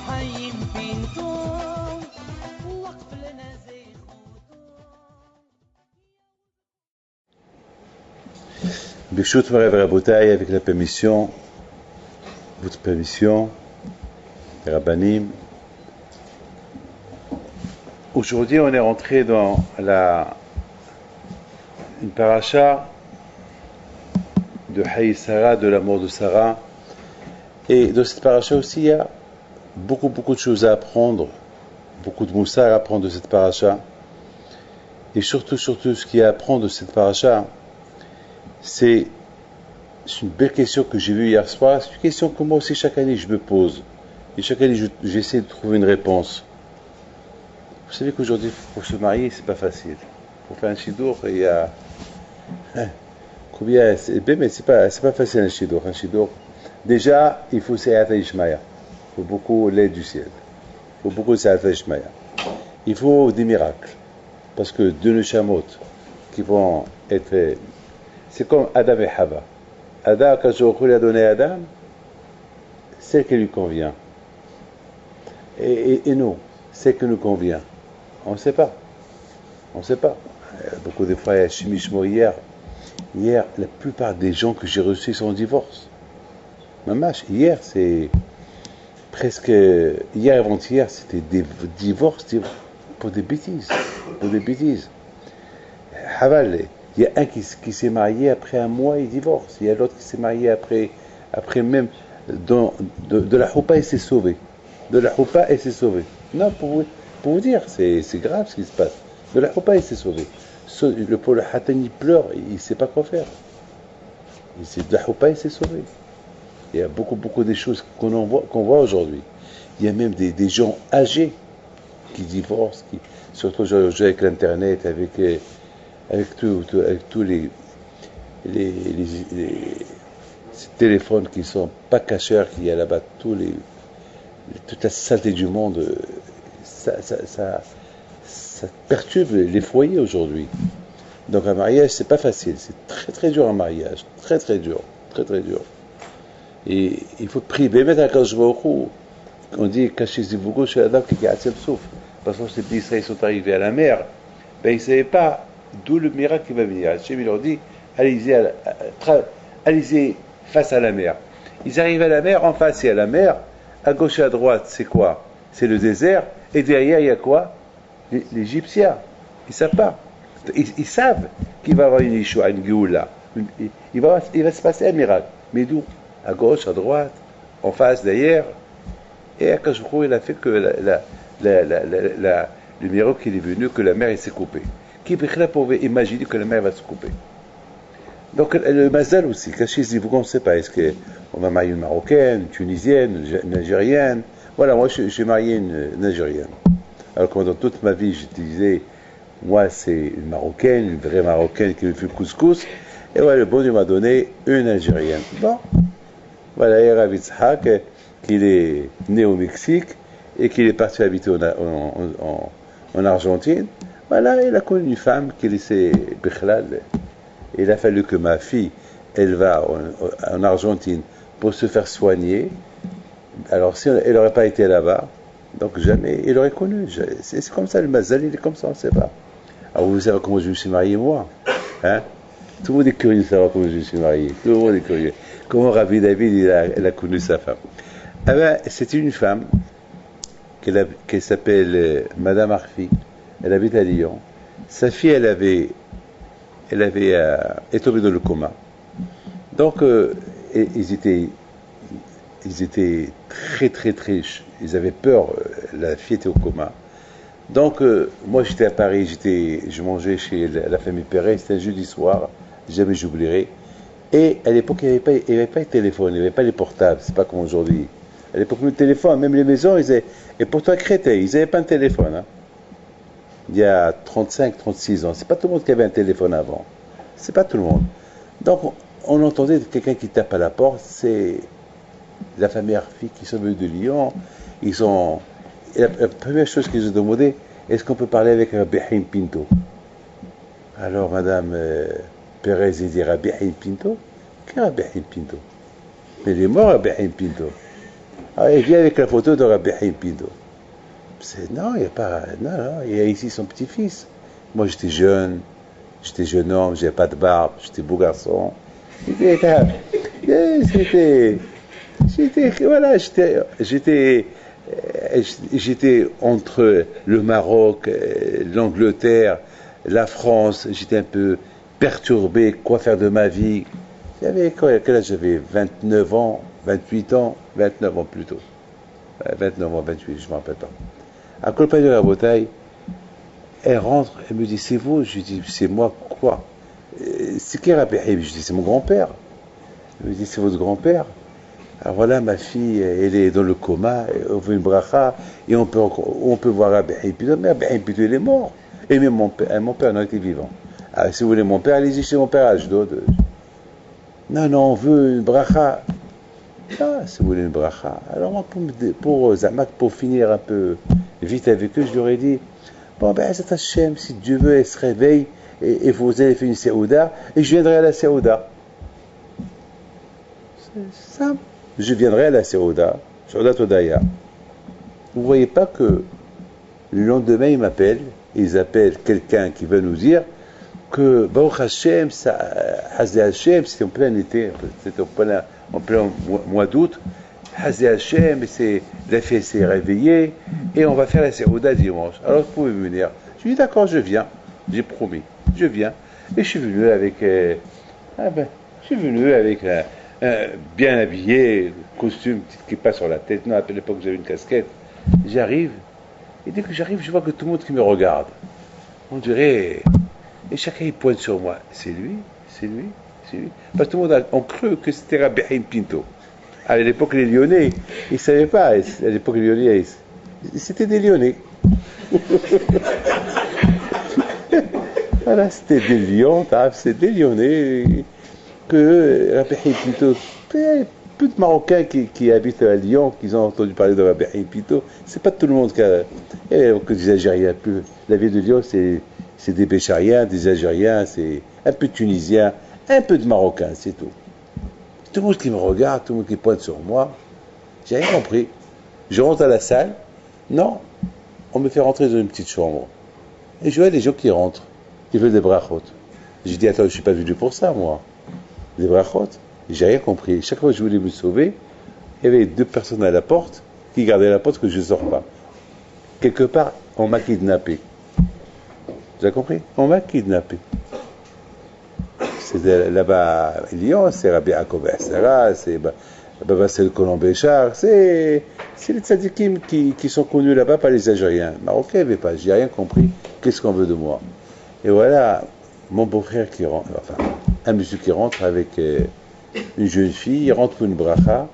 حي بينتو وقف لنا زي Bishut Marev Rabotai, avec la permission, votre permission, les Rabbanim. Aujourd'hui, on est rentré dans une paracha de Haï Sarah, de la mort de Sarah. Et dans cette paracha aussi, il y a beaucoup de choses à apprendre, beaucoup de moussa à apprendre de cette paracha. Et surtout, ce qu'il y a à apprendre de cette paracha, c'est une belle question que j'ai vue hier soir. C'est une question que moi aussi chaque année je me pose. Et chaque année j'essaie de trouver une réponse. Vous savez qu'aujourd'hui pour se marier c'est pas facile. Pour faire un shidour il y a combien mais c'est pas facile un shidour. Déjà il faut Se'ata Ishmaya. Il faut beaucoup l'aide du ciel. Il faut beaucoup Se'ata Ishmaya. Il faut des miracles. Parce que deux neshamot qui vont être... C'est comme Adam et Hava. Adam, quand Jéhovah lui a donné Adam, celle qui lui convient. Et nous, celle qui nous convient. On ne sait pas. On ne sait pas. Beaucoup de fois, il y a Shimishmo hier. Hier, la plupart des gens que j'ai reçus sont en divorce. Mamash, hier, c'est presque... Hier et avant-hier, c'était des divorces pour des bêtises. Pour des bêtises. Haval, il y a un qui s'est marié après un mois, il divorce. Il y a l'autre qui s'est marié après même de la choupa, il s'est sauvé. De la choupa, il s'est sauvé. Non, pour vous dire, c'est grave ce qui se passe. De la choupa, il s'est sauvé. Le pauvre Hatan, il pleure, il ne sait pas quoi faire. De la choupa, il s'est sauvé. Il y a beaucoup de choses qu'on voit aujourd'hui. Il y a même des gens âgés qui divorcent, surtout aujourd'hui avec l'internet, avec tous les téléphones qui sont pas cachers, qu'il y a là-bas, toute la saleté du monde, ça perturbe les foyers aujourd'hui. Donc un mariage, c'est pas facile, c'est très dur un mariage, très dur. Et il faut prier. On dit cacher Zivougo chez Adam qui a souffle. Parce que ces petits Israéliens sont arrivés à la mer, ben ils ne savaient pas d'où le miracle qui va venir. Hachem leur dit allez-y face à la mer. Ils arrivent à la mer, en face il y a la mer, à gauche et à droite c'est quoi? C'est le désert, et derrière il y a quoi? L'Égyptien. Ils ne savent pas. Ils savent qu'il va y avoir une Yeshua, une Géoula. Il va se passer un miracle. Mais d'où? À gauche, à droite, en face, derrière. Et Akash Baruch Hu, il a fait que le miracle qui est venu, que la mer s'est coupée. Qui pouvait imaginer que la mer va se couper? Donc le Mazal aussi, Kachis, vous ne savez pas, est-ce qu'on va marier une Marocaine, une Tunisienne, une Algérienne? Voilà, moi j'ai marié une Algérienne. Alors que dans toute ma vie, je disais, moi c'est une Marocaine, une vraie Marocaine qui me fait le couscous, et voilà, le bon Dieu m'a donné une Algérienne. Bon, voilà, et Rav Yitzhak, qu'il est né au Mexique, et qu'il est parti habiter en Argentine. Voilà, il a connu une femme qui laissait Bichlal. Il a fallu que ma fille, elle va en Argentine pour se faire soigner. Alors si elle n'aurait pas été là-bas, donc jamais il aurait connu. C'est comme ça, le Mazal, il est comme ça, on ne sait pas. Alors vous savez comment je me suis marié, moi, hein? Tout le monde est curieux de savoir comment je me suis marié. Tout le monde est curieux. Comment Rabbi David, il a connu sa femme. Eh ben, c'était une femme qui s'appelle Madame Arfi. Elle habite à Lyon. Sa fille, elle est tombée dans le coma. Donc, ils étaient très, ils avaient peur. La fille était au coma. Donc, moi, j'étais à Paris. Je mangeais chez la famille Perret. C'était un jeudi soir. Jamais j'oublierai. Et à l'époque, il n'y avait pas de téléphone, il n'y avait pas les portables. C'est pas comme aujourd'hui. À l'époque, le téléphone, même les maisons, et pourtant à Créteil, ils n'avaient pas un téléphone. Hein. Il y a 35, 36 ans. C'est pas tout le monde qui avait un téléphone avant. C'est pas tout le monde. Donc, on entendait quelqu'un qui tape à la porte. C'est la famille Arfi qui sont venus de Lyon. Et la première chose qu'ils ont demandé, est-ce qu'on peut parler avec Rabbi Haim Pinto? Alors, Madame Pérez, il dit Rabbi Haim Pinto? Quel Rabbi Haim Pinto? Mais il est mort, Rabbi Haim Pinto. Ah, il vient avec la photo de Rabbi Haïm Pinto. Non, il n'y a pas. Non, non, il y a ici son petit-fils. Moi, j'étais jeune homme, j'avais pas de barbe, j'étais beau garçon. C'était. Voilà, j'étais entre le Maroc, l'Angleterre, la France. J'étais un peu perturbé, quoi faire de ma vie. Quel âge j'avais 29 ans, 28 ans, 29 ans plutôt. 29 ans, 28, je ne me rappelle pas. À Colpay de la Bataille, elle rentre, elle me dit, c'est vous? Je lui dis, c'est moi, quoi? C'est qui Rabbi Haïm? Je dis, c'est mon grand-père. Elle me dit, c'est votre grand-père? Alors voilà, ma fille, elle est dans le coma, on veut une bracha, et on peut voir Rabbi Haïm. Mais Rabbi Haïm, il est mort. Et même mon père non était vivant. Alors, si vous voulez mon père, allez-y chez mon père à Ashdod. Non, non, on veut une bracha. Ah, si vous voulez une bracha. Alors moi, pour finir un peu vite avec eux, je leur ai dit, bon ben, c'est Hachem, si Dieu veut, elle se réveille, et vous allez faire une séouda, et je viendrai à la séouda. C'est simple. Je viendrai à la séouda, Séouda Todaya. Vous ne voyez pas que le lendemain, ils appellent quelqu'un qui veut nous dire que Baruch Hashem, Hazé Hashem, c'était en plein été, c'était en plein mois d'août, Hazé Hashem, la fille s'est réveillée, et on va faire la séouda dimanche. Alors vous pouvez venir. Je lui ai dit d'accord, je viens, j'ai promis, je viens. Et je suis venu avec, bien habillé, costume, petite kippa sur la tête. Non, à l'époque j'avais une casquette. J'arrive, et dès que j'arrive, je vois que tout le monde qui me regarde. On dirait, et chacun il pointe sur moi. C'est lui, c'est lui, c'est lui. Parce que tout le monde a cru que c'était Rabbi Haïm Pinto. À l'époque, les Lyonnais, ils ne savaient pas. À l'époque, les Lyonnais, c'était des Lyonnais. Voilà, c'était des Lyons, c'était des Lyonnais. Que Rabbi Haïm Pinto, peu de Marocains qui habitent à Lyon, qui ont entendu parler de Rabbi Haïm Pinto. C'est pas tout le monde qui a. Que des Algériens. La ville de Lyon, c'est des Béchariens, des Algériens, c'est un peu de Tunisiens, un peu de Marocains, c'est tout. Tout le monde qui me regarde, tout le monde qui pointe sur moi. J'ai rien compris. Je rentre à la salle. Non, on me fait rentrer dans une petite chambre. Et je vois les gens qui rentrent, qui veulent des brachot. J'ai dit, attends, je ne suis pas venu pour ça, moi. Des brachot. J'ai rien compris. Chaque fois que je voulais me sauver, il y avait 2 personnes à la porte qui gardaient la porte que je ne sors pas. Quelque part, on m'a kidnappé. Vous avez compris? On m'a kidnappé. C'est là-bas, Lyon, c'est Rabbi Yaakov Essara, c'est le Colomb Béchard, c'est les tzadikim qui sont connus là-bas par les Algériens. Marocains, il n'y avait pas, j'ai rien compris. Qu'est-ce qu'on veut de moi? Et voilà, mon beau-frère qui rentre, enfin, un monsieur qui rentre avec une jeune fille, il rentre pour une bracha.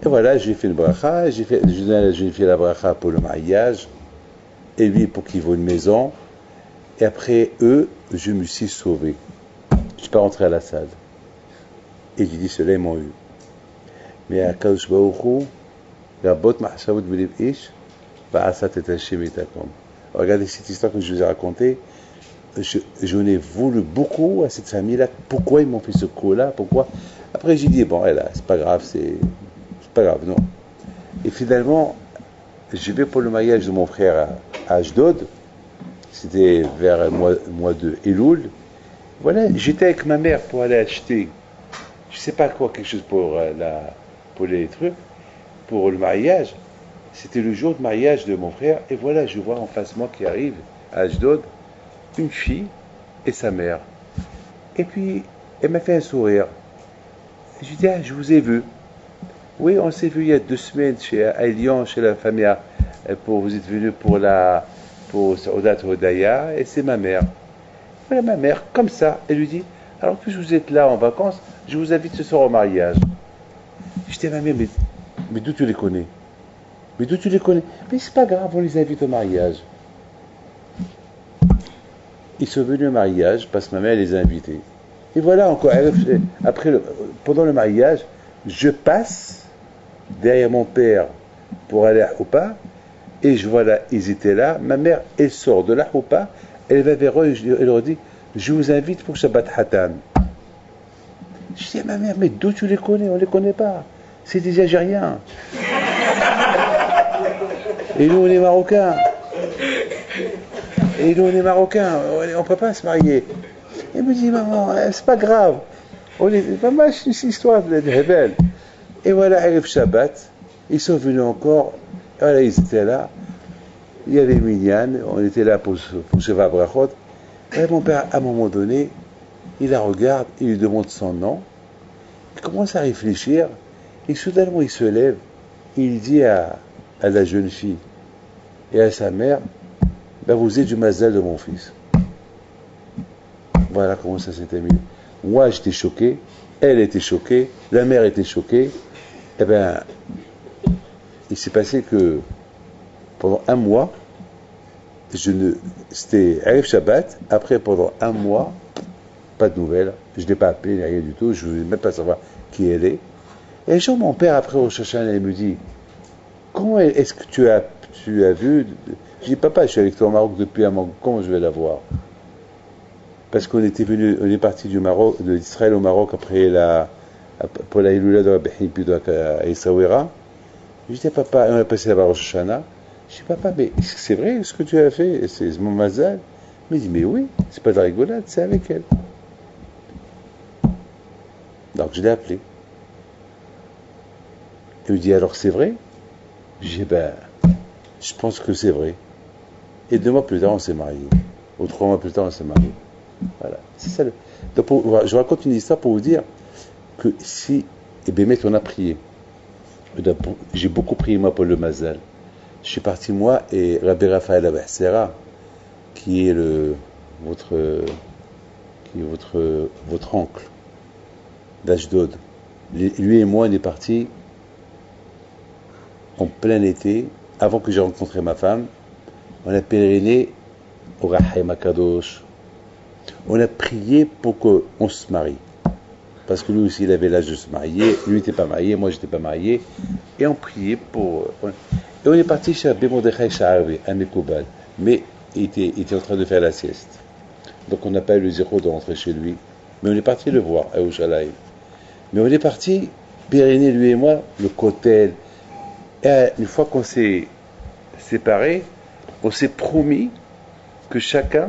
Et voilà, j'ai fait une bracha, j'ai donné à la jeune fille la bracha pour le mariage, et lui pour qu'il voie une maison. Et après eux, je me suis sauvé. Je ne suis pas rentré à la salle. Et j'ai dit, ceux-là, ils m'ont eu. Mais à Kadosh Baruch Hu, la botte ma'ashavut b'lev ish, ba'asat et Hashem itakom. Regardez cette histoire que je vous ai racontée. Je n'ai voulu beaucoup à cette famille-là. Pourquoi ils m'ont fait ce coup-là? Pourquoi? Après, j'ai dit, bon, là, c'est pas grave, c'est pas grave, non. Et finalement, je vais pour le mariage de mon frère à Ashdod. C'était vers le mois de Elul. Voilà, j'étais avec ma mère pour aller acheter, je sais pas quoi, quelque chose pour les trucs, pour le mariage. C'était le jour de mariage de mon frère, et voilà, je vois en face moi qui arrive à Ashdod une fille et sa mère. Et puis, elle m'a fait un sourire. Je lui dis, ah, je vous ai vu. Oui, on s'est vu il y a 2 semaines à Lyon, chez la famille, vous êtes venu pour Séouda Todaya, et c'est ma mère. Voilà ma mère, comme ça, elle lui dit, alors que vous êtes là en vacances, je vous invite ce soir au mariage. Je dis à ma mère, mais d'où tu les connais? Mais d'où tu les connais? Mais c'est pas grave, on les invite au mariage. Ils sont venus au mariage parce que ma mère les a invités. Et voilà encore, pendant le mariage, je passe derrière mon père pour aller à Houpa, et je vois là, ils étaient là, ma mère, elle sort de la Houpa, elle va vers eux, elle leur dit, je vous invite pour Shabbat Hatan. Je dis à ma mère, mais d'où tu les connais? On ne les connaît pas. C'est des Algériens. Et nous, on est Marocains. Et nous, on est Marocains. On ne peut pas se marier. Il me dit, maman, c'est pas grave. Maman, c'est une histoire de Hebel. Et voilà, arrive Shabbat. Ils sont venus encore. Voilà, ils étaient là. Il y avait Minyan. On était là pour Sheva Brachot. Et mon père, à un moment donné, il la regarde, il lui demande son nom. Il commence à réfléchir. Et soudainement, il se lève. Il dit à la jeune fille et à sa mère, ben, vous êtes du mazal de mon fils. Voilà comment ça s'était mis. Moi, j'étais choqué. Elle était choquée. La mère était choquée. Eh bien, il s'est passé que pendant un mois, c'était Arif Shabbat. Après, pendant un mois, pas de nouvelles. Je ne l'ai pas appelé, rien du tout. Je ne voulais même pas savoir qui elle est. Et un jour, mon père, après au Shachana, il me dit, comment est-ce que tu as vu? Je dis, papa, je suis avec toi au Maroc depuis un mois. Comment je vais la voir? Parce qu'on est parti du Maroc, d'Israël au Maroc après pour la Iloula de Rabbi Hippido à Essaouira. Je dis, papa, on a passé là-bas au Shana. Je dis, papa, mais est-ce que c'est vrai ce que tu as fait? C'est mon mazal? Il me dit, mais oui, c'est pas de la rigolade, c'est avec elle. Donc je l'ai appelé. Il me dit, alors c'est vrai? Je dis, ben, je pense que c'est vrai. Et 2 mois plus tard, on s'est mariés. Ou 3 mois plus tard, on s'est mariés. Voilà, c'est ça. Donc, je raconte une histoire pour vous dire que si, et bien, on a prié. J'ai beaucoup prié, moi, pour le Mazal. Je suis parti, moi, et Rabbi Raphaël Abahsera, qui est votre oncle d'Ashdod. Lui et moi, on est partis en plein été, avant que j'ai rencontré ma femme. On a pèleriné au Rahim Akadosh. On a prié pour qu'on se marie. Parce que lui aussi, il avait l'âge de se marier. Lui n'était pas marié, moi, je n'étais pas marié. Et on priait pour... Et on est parti chez Rabbi Mordechai Sha'arvi, un Mekoubal. Mais il était en train de faire la sieste. Donc on n'a pas eu le zéro de rentrer chez lui. Mais on est parti le voir, à Yerushalayim. Mais on est parti, pèleriner, lui et moi, le Kotel. Et une fois qu'on s'est séparés, on s'est promis que chacun,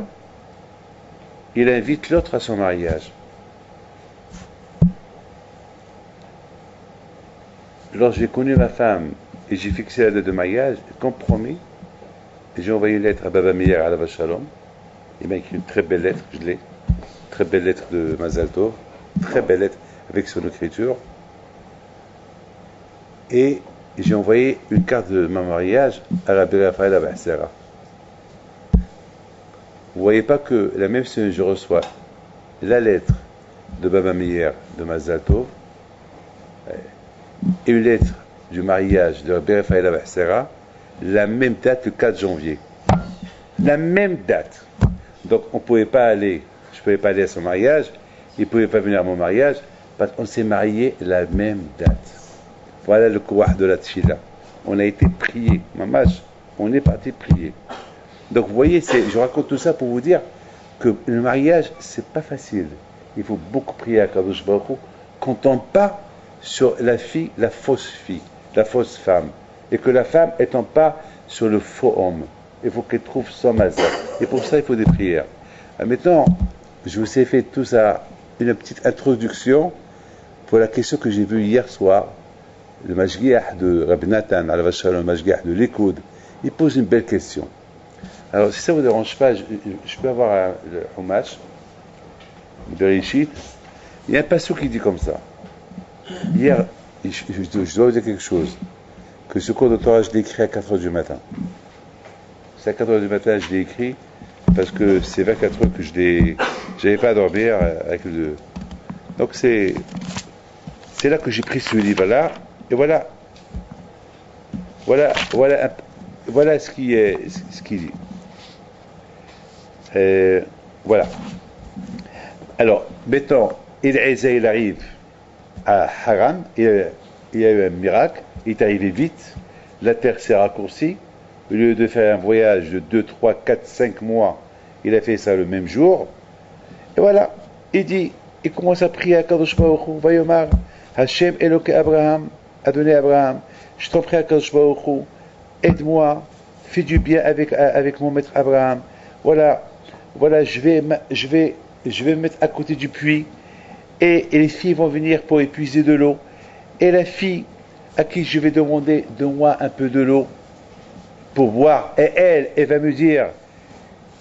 il invite l'autre à son mariage. Lorsque j'ai connu ma femme et j'ai fixé la date de mariage, comme promis, j'ai envoyé une lettre à Baba Meir à la Shalom. Il m'a écrit une très belle lettre, je l'ai. Très belle lettre de Mazal Tov, très belle lettre avec son écriture. Et j'ai envoyé une carte de mon mariage à Rabbi Raphaël Abahsera. Vous voyez pas que la même semaine je reçois la lettre de Baba Meir de Mazal Tov et une lettre du mariage de Rabbi Raphaël Abahsera, la même date, le 4 janvier. La même date. Donc je ne pouvais pas aller à son mariage, il ne pouvait pas venir à mon mariage, parce qu'on s'est mariés la même date. Voilà le kouah de la tchila. On a été prié. Mamash, on est parti prier. Donc vous voyez, je raconte tout ça pour vous dire que le mariage, c'est pas facile. Il faut beaucoup prier à Kadosh Baruch Hu, qu'on ne tombe pas sur la fille, la fausse femme. Et que la femme ne tombe pas sur le faux homme. Il faut qu'elle trouve son mazal. Et pour ça, il faut des prières. Maintenant, je vous ai fait tout ça, une petite introduction pour la question que j'ai vue hier soir. Le Mashgiach de Rabbi Nathan, le Mashgiach de l'Écoud, il pose une belle question. Alors, si ça ne vous dérange pas, je peux avoir le Humash, le Bereshit. Il y a un passage qui dit comme ça. Hier, je dois vous dire quelque chose. Que ce cours de Torah, je l'ai écrit à 4h du matin. C'est à 4h du matin, je l'ai écrit, parce que c'est 24 heures que j'avais pas à dormir avec le... Donc c'est là que j'ai pris ce livre-là, et voilà ce qu'il dit. Voilà. Alors, maintenant, il arrive à Haran, il y a eu un miracle, il est arrivé vite, la terre s'est raccourcie, au lieu de faire un voyage de 2, 3, 4, 5 mois, il a fait ça le même jour. Et voilà, il commence à prier à Kadosh Baruch Hu, Vayomar, Hashem Eloke Abraham, a donné à Abraham. Je t'en prie, Akadosh Baruch Hu, aide-moi, fais du bien avec mon maître Abraham. Voilà, voilà, je vais me mettre à côté du puits et les filles vont venir pour épuiser de l'eau. Et la fille à qui je vais demander, donne-moi un peu de l'eau pour boire. Et elle va me dire,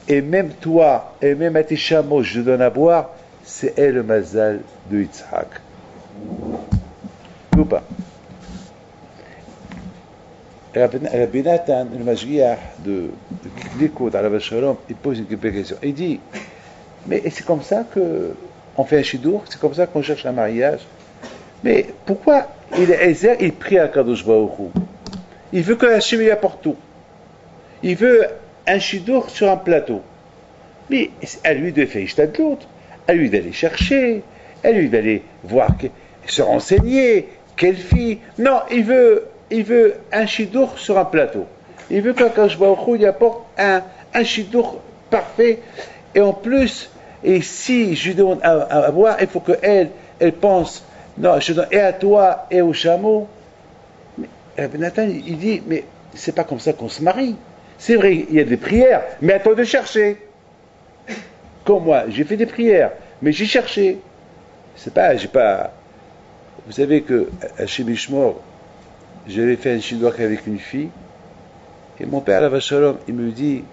et même toi, et même à tes chameaux, je donne à boire. C'est elle le mazal de Yitzhak. Ou pas? Rabbi Nathan, le Mashgiach de Likud, Alav Shalom, il pose une question. Il dit, mais c'est comme ça qu'on fait un chidour, c'est comme ça qu'on cherche un mariage. Mais pourquoi il prie à Kadosh Baruch Hu? Il veut que Hachem y apporte tout. Il veut un chidour sur un plateau. Mais à lui de faire Ishtadlut, à lui d'aller chercher, à lui d'aller voir, se renseigner, quelle fille. Non, il veut un chidour sur un plateau. Il veut qu'Akadosh Baruch Hu lui apporte un chidour parfait. Et en plus, et si je lui demande à boire, il faut qu'elle pense, non, je donne et à toi et au chameau. Mais Nathan, il dit, mais c'est pas comme ça qu'on se marie. C'est vrai, il y a des prières, mais attends de chercher. Comme moi, j'ai fait des prières, mais j'ai cherché. C'est pas, j'ai pas. Vous savez que à chez Mishmor, j'avais fait un shidduch avec une fille, et mon père, la Vachalom, il me dit,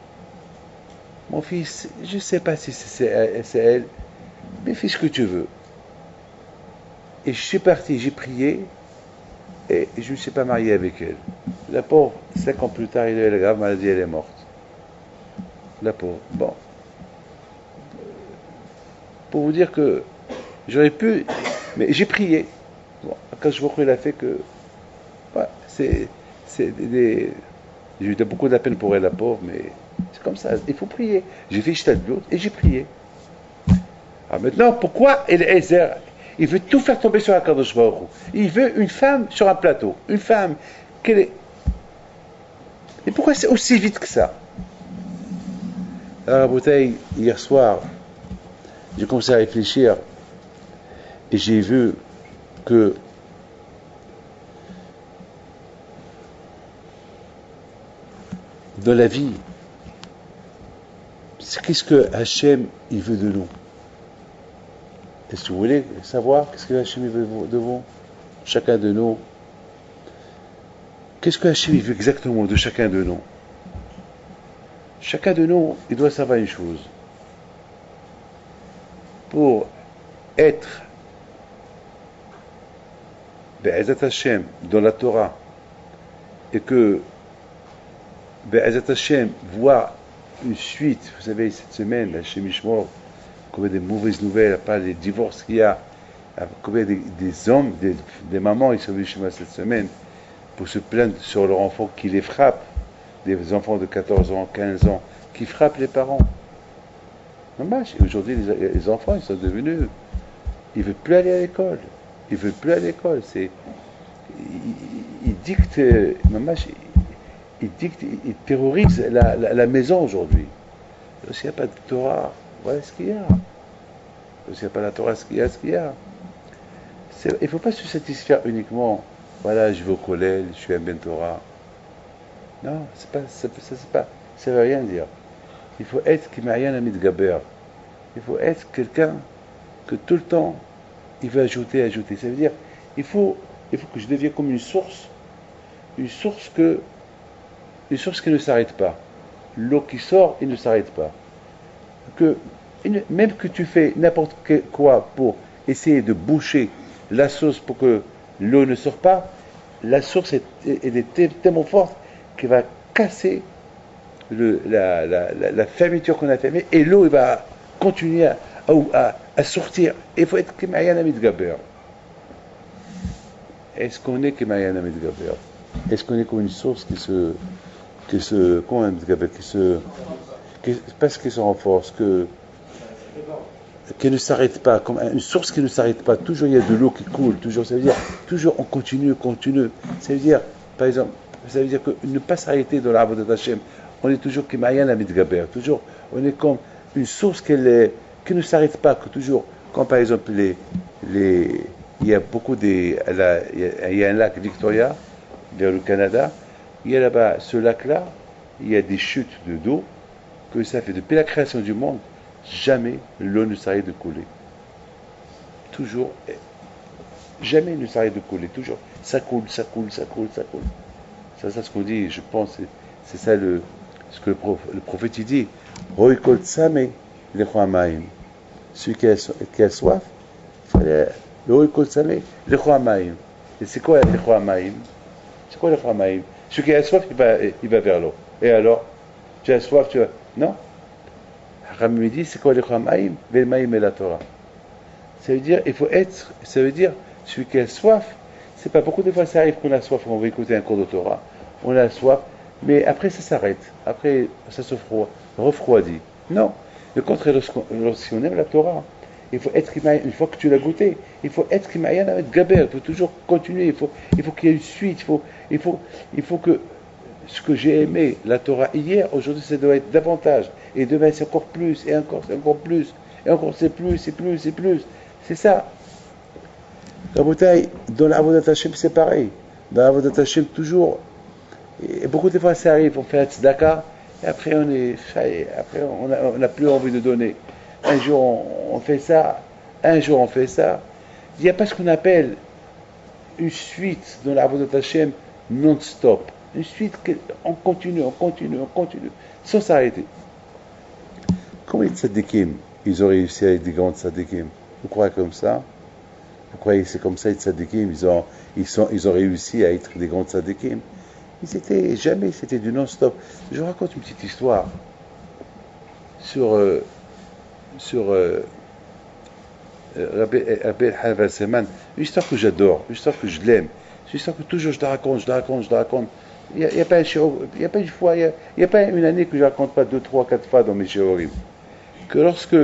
mon fils, je ne sais pas si c'est elle, mais fais ce que tu veux. Et je suis parti, j'ai prié, et je ne me suis pas marié avec elle. La pauvre, 5 ans plus tard, il a eu la grave maladie, elle est morte. La pauvre. Bon. Pour vous dire que j'aurais pu, mais j'ai prié. Bon, quand je vois qu'il a fait que, ouais, c'est des, j'ai eu beaucoup de la peine pour elle, la pauvre, mais c'est comme ça, il faut prier. J'ai fait Shtadlut et j'ai prié. Alors maintenant, pourquoi Eliezer, il veut tout faire tomber sur la Kadosh Baruch Hu. Il veut une femme sur un plateau, une femme qu'elle est. Et pourquoi c'est aussi vite que ça? Alors, à Bouteille, hier soir, j'ai commencé à réfléchir et j'ai vu que dans la vie, qu'est-ce que Hachem il veut de nous? Est-ce que vous voulez savoir qu'est-ce que Hachem il veut de vous? Chacun de nous. Qu'est-ce que Hachem il veut exactement de chacun de nous? Chacun de nous, il doit savoir une chose. Pour être Be'ezat Hashem dans la Torah et que Be'ezat Hashem voir une suite, vous savez, cette semaine, chez Mishmor, combien de mauvaises nouvelles, à part les divorces qu'il y a, combien des hommes, des mamans, ils sont venus chez moi cette semaine pour se plaindre sur leurs enfants qui les frappent, des enfants de 14 ans, 15 ans, qui frappent les parents. Et aujourd'hui, les enfants, ils sont devenus, ils ne veulent plus aller à l'école. Ils ne veulent plus aller à l'école. Ils dictent, ils terrorisent la maison aujourd'hui. S'il n'y a pas de Torah, voilà ce qu'il y a. S'il n'y a pas la Torah, ce qu'il y a, ce qu'il y a. Il ne faut pas se satisfaire uniquement, voilà, je vais au collège, je suis un Ben Torah. Non, ça ne veut rien dire. Il faut être Kimayan Amid Gaber. Il faut être quelqu'un que tout le temps, il veut ajouter. Ça veut dire, il faut que je devienne comme une source qui ne s'arrête pas. L'eau qui sort, il ne s'arrête pas. Même que tu fais n'importe quoi pour essayer de boucher la source pour que l'eau ne sorte pas, la source est tellement forte qu'elle va casser la fermeture qu'on a fermée et l'eau va continuer à sortir. Il faut être Kemayan Amid Gaber. Est-ce qu'on est Kemayan Amid Gaber? Est-ce qu'on est comme une source parce qu'il se renforce, qui ne s'arrête pas, comme une source qui ne s'arrête pas, toujours il y a de l'eau qui coule, toujours, ça veut dire, toujours on continue, ça veut dire, par exemple, ça veut dire que ne pas s'arrêter dans l'arbre de Hachem, on est toujours Kemayan Amid Gaber, toujours, on est comme une source qui ne s'arrête pas, que toujours, quand par exemple les il y a beaucoup des. Il y a un lac Victoria, vers le Canada. Il y a là-bas, ce lac-là, il y a des chutes d'eau que ça fait depuis la création du monde, jamais l'eau ne s'arrête de couler. Toujours, jamais il ne s'arrête de couler. Toujours, ça coule, ça coule, ça coule, ça coule. Ça, c'est ce qu'on dit, je pense, c'est ça ce que le prophète il dit. Roikol tsame lechoamaim. Celui qui a soif, il fallait le roikol tsame lechoamaim. Et c'est quoi lechoamaim? C'est quoi lechoamaim? Celui qui a soif, il va vers l'eau. Et alors, tu as soif, tu vas. Non? Haram me dit, c'est quoi lechoamaim? Velmaim et la Torah. Ça veut dire, il faut être, ça veut dire, celui qui a soif, c'est pas beaucoup de fois ça arrive qu'on a soif, on va écouter un cours de Torah, on a soif, mais après ça s'arrête, après ça se refroidit. Non, le contraire, lorsqu'on aime la Torah, il faut être une fois que tu l'as goûté, il faut être imayan avec Gaber, il faut toujours continuer, il faut qu'il y ait une suite, il faut que ce que j'ai aimé, la Torah hier, aujourd'hui ça doit être davantage, et demain c'est encore plus, et encore c'est encore plus, et encore c'est plus, c'est plus, c'est plus, c'est ça. Rabotai, dans l'Avodat Hashem, c'est pareil. Dans l'Avodat Hashem, toujours. Et beaucoup de fois, ça arrive, on fait un tzedaka, et après, après, on n'a plus envie de donner. Un jour, on fait ça, un jour, on fait ça. Il n'y a pas ce qu'on appelle une suite dans l'Avodat Hashem non-stop. Une suite, on continue, sans s'arrêter. Comment les tzadikim, ils ont réussi à être des grands tzadikim? Vous croyez comme ça? Vous croyez que c'est comme ça les tzadikim, ils ont réussi à être des grands tzadikim? C'était du non-stop. Je vous raconte une petite histoire sur Rabbi Elchanan Seman, une histoire que j'adore, une histoire que je l'aime, une histoire que toujours je la raconte. Il n'y a pas une fois, il n'y a pas une année que je ne raconte pas 2, 3, 4 fois dans mes shiurim. Que lorsque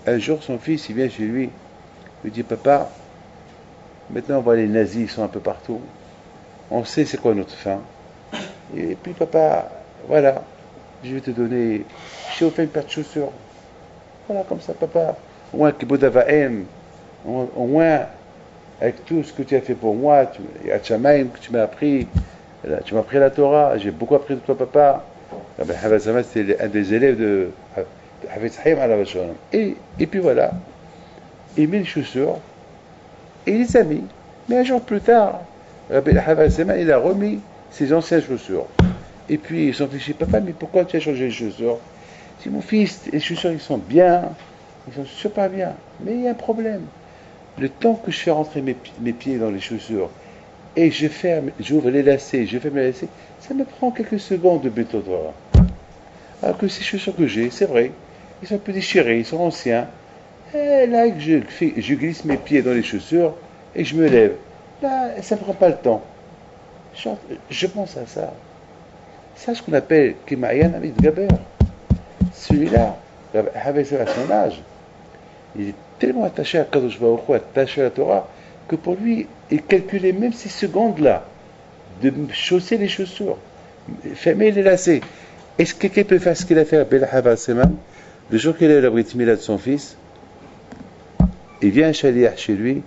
un jour son fils il vient chez lui, il lui dit papa, maintenant on voit les nazis, ils sont un peu partout, on sait c'est quoi notre fin. Et puis papa, voilà, je vais te donner, je t'ai offert une paire de chaussures. Voilà, comme ça papa, au moins Kibodavaem, au moins avec tout ce que tu as fait pour moi, Hatchamaim, que tu m'as appris, tu m'as appris la Torah, j'ai beaucoup appris de toi papa. Rabbi Elchanan Seman, c'était un des élèves de Havetz Chaim alav hashalom. Et puis voilà, il met les chaussures et il les a mis. Mais un jour plus tard, Rabbi Elchanan Seman, il a remis ses anciennes chaussures. Et puis ils sont dit, papa, mais pourquoi tu as changé les chaussures? Si mon fils, les chaussures ils sont bien, ils sont super bien, mais il y a un problème. Le temps que je fais rentrer mes pieds dans les chaussures et j'ouvre les lacets, je ferme les lacets, ça me prend quelques secondes de méthode. Alors que ces chaussures que j'ai, c'est vrai, ils sont un peu déchirés, ils sont anciens. Et là, je glisse mes pieds dans les chaussures et je me lève. Là, ça ne prend pas le temps. Je pense à ça. C'est ce qu'on appelle Kemayan Amit Gaber. Celui-là, à son âge, il est tellement attaché à Kadosh Baruch Hu, attaché à la Torah, que pour lui, il calculait même ces secondes-là de chausser les chaussures, fermer les lacets. Est-ce que quelqu'un peut faire ce qu'il a fait à Belhava Seman? Le jour qu'il a eu la Brit Mila de son fils, il vient un shaliach chez lui,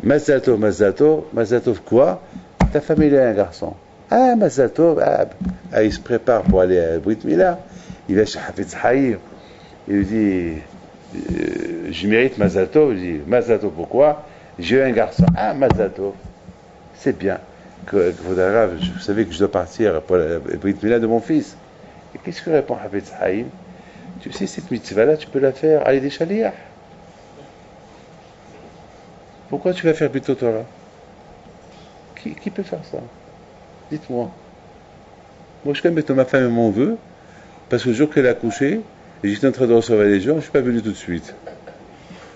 Mazal Tov quoi? Ta femme il a un garçon. Ah, Mazal Tov, il se prépare pour aller à la Brit Mila, il va chez Havetz Chaim, il lui dit, je mérite Mazal Tov, il dit, Mazal Tov pourquoi? J'ai eu un garçon. Ah, Mazal Tov, c'est bien. Vous savez que je dois partir pour la Brit Mila de mon fils. Et qu'est-ce que répond Havetz Chaim? Tu sais, cette mitzvah-là, tu peux la faire à des shaliach. Pourquoi tu vas faire plutôt Torah? Qui peut faire ça? Dites-moi. Moi, je connais ma femme m'en veut, parce que le jour qu'elle a couché, j'étais en train de recevoir les gens, je ne suis pas venu tout de suite.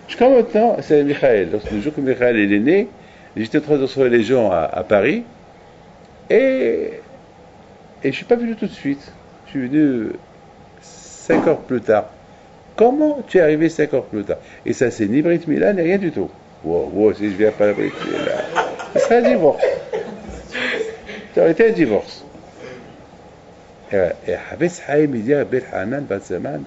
Jusqu'à maintenant, c'est Michael. Le jour que Michael est né, j'étais en train de recevoir les gens à Paris, et je ne suis pas venu tout de suite. Je suis venu 5 heures plus tard. Comment tu es arrivé 5 heures plus tard? Et ça, c'est ni Brit Mila, ni rien du tout. Wow, si je viens pas à la Brit Mila, ce serait un divorce. Ça aurait été un divorce. Et Havetz Chaim, il dit à Rabbi Elchanan ben Seman,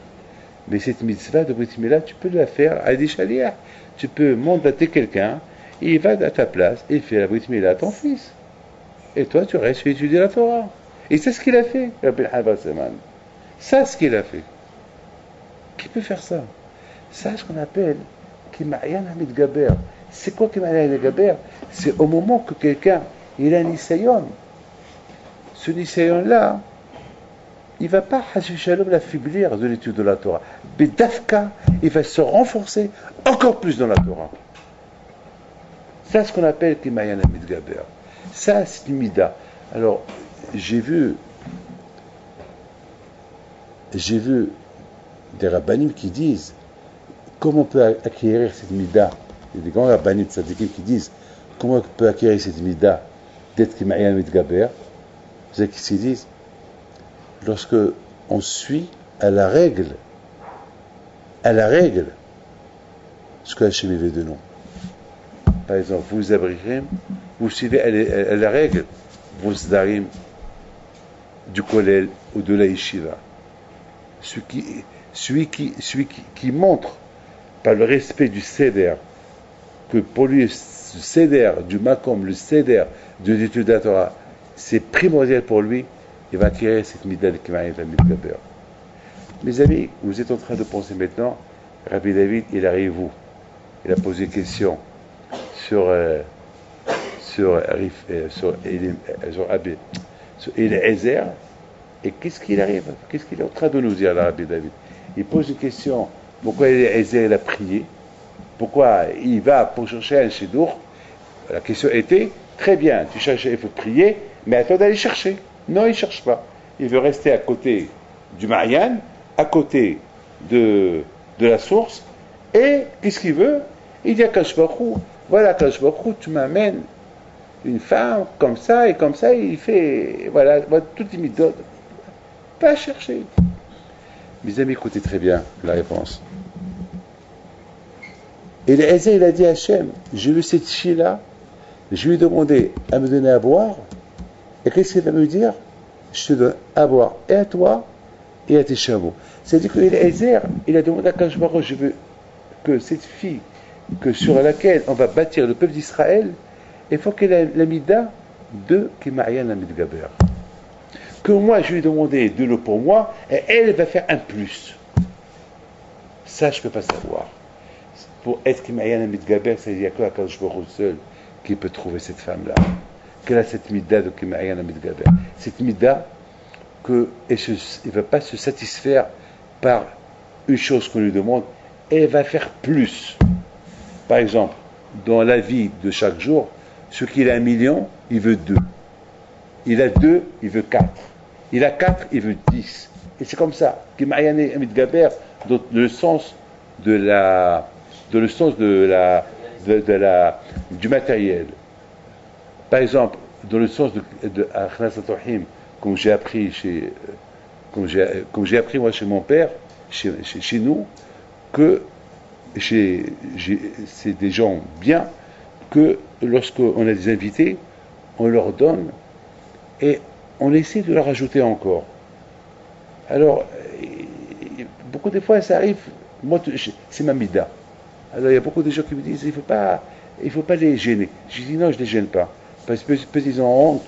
mais cette mitzvah de Brit Mila, tu peux la faire à des shaliach. Tu peux mandater quelqu'un, il va à ta place et fait la brit mila à ton fils. Et toi, tu restes, tu étudier la Torah. Et c'est ce qu'il a fait, Rabbi Hava Seman. Ça, ce qu'il a fait. Qui peut faire ça? Ça, ce qu'on appelle Kimayan Hamid Gaber. C'est quoi Kimayan Hamid Gaber? C'est au moment que quelqu'un, il a un nisayon. Ce nisayon-là, il ne va pas, Shalom, l'affaiblir de l'étude de la Torah. Mais Dafka, il va se renforcer encore plus dans la Torah. Ça, ce qu'on appelle Kimayan Hamid Gaber. Ça, c'est une mida. Alors, j'ai vu des rabbanim qui disent comment on peut acquérir cette mida. Il y a des grands rabbanim tzadikim qui disent comment on peut acquérir cette mida d'être Kimayan Hamid Gaber. Vous savez ce qu'ils disent? Lorsque on suit à la règle, ce que Hachem veut de nous. Par exemple, vous abririm, vous suivez à la règle, vos darim du kollel ou de la yeshiva. Celui qui montre par le respect du seder que pour lui le seder du makom, le seder de l'étude de la Torah, c'est primordial pour lui, il va acquérir cette mida qui va arriver à Midgaber. Mes amis, vous êtes en train de penser maintenant, Rabbi David, il arrive où? Il a posé une question sur Eliezer, et qu'est-ce qu'il arrive? Qu'est-ce qu'il est en train de nous dire là, Rabbi David? Il pose une question, pourquoi Eliezer il a prié? Pourquoi il va pour chercher un chidour? La question était, très bien, tu cherches, il faut prier, mais attends d'aller chercher. Non, il ne cherche pas. Il veut rester à côté du Marianne, à côté de la source, et qu'est-ce qu'il veut? Il dit à Kadosh Baruch Hu, voilà Kadosh Baruch Hu, tu m'amènes une femme comme ça, et comme ça, il fait, voilà, tout il donne. Pas chercher. Mes amis, écoutez très bien la réponse. Et Eliezer, il a dit à Hachem, j'ai vu cette fille-là, je lui ai demandé à me donner à boire, et qu'est-ce qu'il va me dire? Je te donne à boire et à toi et à tes chameaux. C'est-à-dire que Eliezer, il a demandé à Kadosh Baruch Hu, je veux que cette fille sur laquelle on va bâtir le peuple d'Israël, il faut qu'elle ait la mida de Kimayan Hamid Gaber. Que moi, je lui ai demandé de l'eau pour moi, et elle va faire un plus. Ça, je ne peux pas savoir. Pour être Kimayan Hamid Gaber, il n'y a que la Kadosh Baruch Hu seul qui peut trouver cette femme-là. Qu'elle a cette mida de Kimayan Hamid Gaber. Cette mida qu'il ne va pas se satisfaire par une chose qu'on lui demande, et elle va faire plus. Par exemple, dans la vie de chaque jour, ce qu'il a 1 million, il veut 2. Il a 2, il veut 4. Il a 4, il veut 10. Et c'est comme ça. Kimayan Hamid Gaber, dans le sens du matériel. Par exemple, dans le sens de Achnasat Rahim, comme j'ai appris moi chez mon père, chez nous, que c'est des gens bien, que lorsqu'on a des invités, on leur donne et on essaie de leur ajouter encore. Alors, beaucoup de fois, ça arrive, moi, c'est ma mida. Alors, il y a beaucoup de gens qui me disent, il ne faut pas les gêner. Je dis non, je ne les gêne pas. Parce qu'ils ont honte.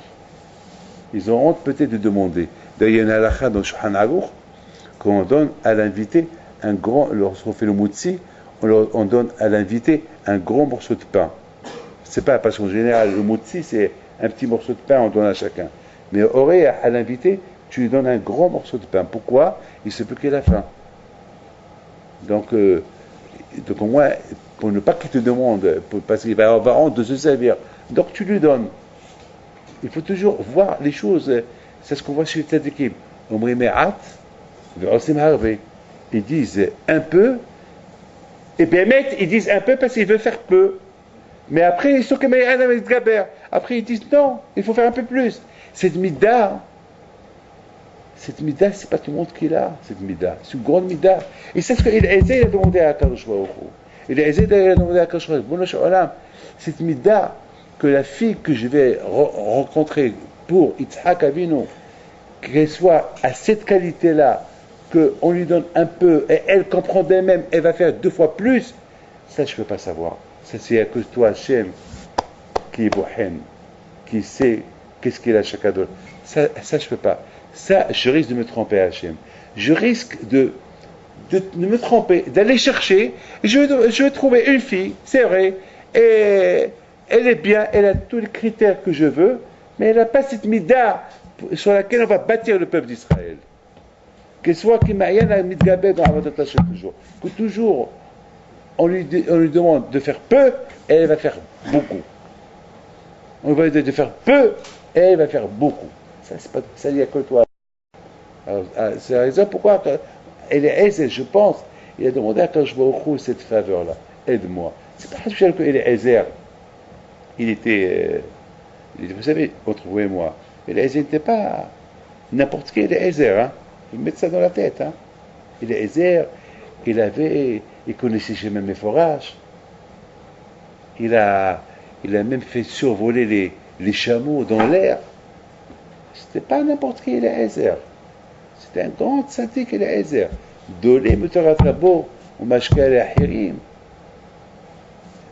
Ils ont honte peut-être de demander. D'ailleurs, il y a une halakha dans Shulchan Aruch qu'on donne à l'invité un grand, lorsqu'on fait le moutsi, on donne à l'invité un grand morceau de pain. C'est pas parce qu'en général, le moutsi, c'est un petit morceau de pain, on donne à chacun. Mais à l'invité, tu lui donnes un grand morceau de pain. Pourquoi? Il se peut qu'il ait la faim. Donc au moins, pour ne pas qu'il te demande, parce qu'il va avoir honte de se servir, donc tu lui donnes. Il faut toujours voir les choses. C'est ce qu'on voit chez les tzadikim. Ils disent un peu, et bien ils disent un peu parce qu'ils veulent faire peu. Mais après, ils sont comme Hamid Gaber. Après, ils disent non, il faut faire un peu plus. Cette mida, c'est pas tout le monde qui l'a, cette mida. C'est une grande mida. Et c'est ce qu'Eliezer a demandé à Kadosh Baruch Hu. Eliezer a demandé à Kadosh Baruch Hu. Cette mida que la fille que je vais rencontrer pour Yitzhak Avinu, qu'elle soit à cette qualité-là, qu'on lui donne un peu, et elle comprend d'elle-même, elle va faire 2 fois plus, ça je ne peux pas savoir. Ça, c'est à cause de toi, Hachem, qui est Bohem, qui sait qu'est-ce qu'il a chaque adol. Ça, je peux pas. Ça, je risque de me tromper, Hachem. Je risque de me tromper, d'aller chercher. Je vais trouver une fille, c'est vrai, et elle est bien, elle a tous les critères que je veux, mais elle n'a pas cette mida sur laquelle on va bâtir le peuple d'Israël. Qu'elle soit qui m'a rien à mitgabé dans Avodat chaque jour. Que toujours, on lui demande de faire peu, et elle va faire beaucoup. On lui demande de faire peu, et elle va faire beaucoup. Ça, c'est pas, ça n'y a que toi. Alors, c'est la raison pourquoi elle est aisée, je pense. Il a demandé à Kadosh Baruch Hu cette faveur-là. Aide-moi. C'est pas spécial qu'il est aisé. Il était, vous savez, entre vous et moi, il n'était pas n'importe qui, il est aisé. Hein. Vous mettez ça dans la tête. Hein. Il est aisé. Il connaissait chez même les forages. Il a même fait survoler les chameaux dans l'air. C'était pas n'importe qui, il est aisé. C'était un grand tzaddik, il est aisé. Dolé Mutaratrabo, ou Mashkal et Ahirim.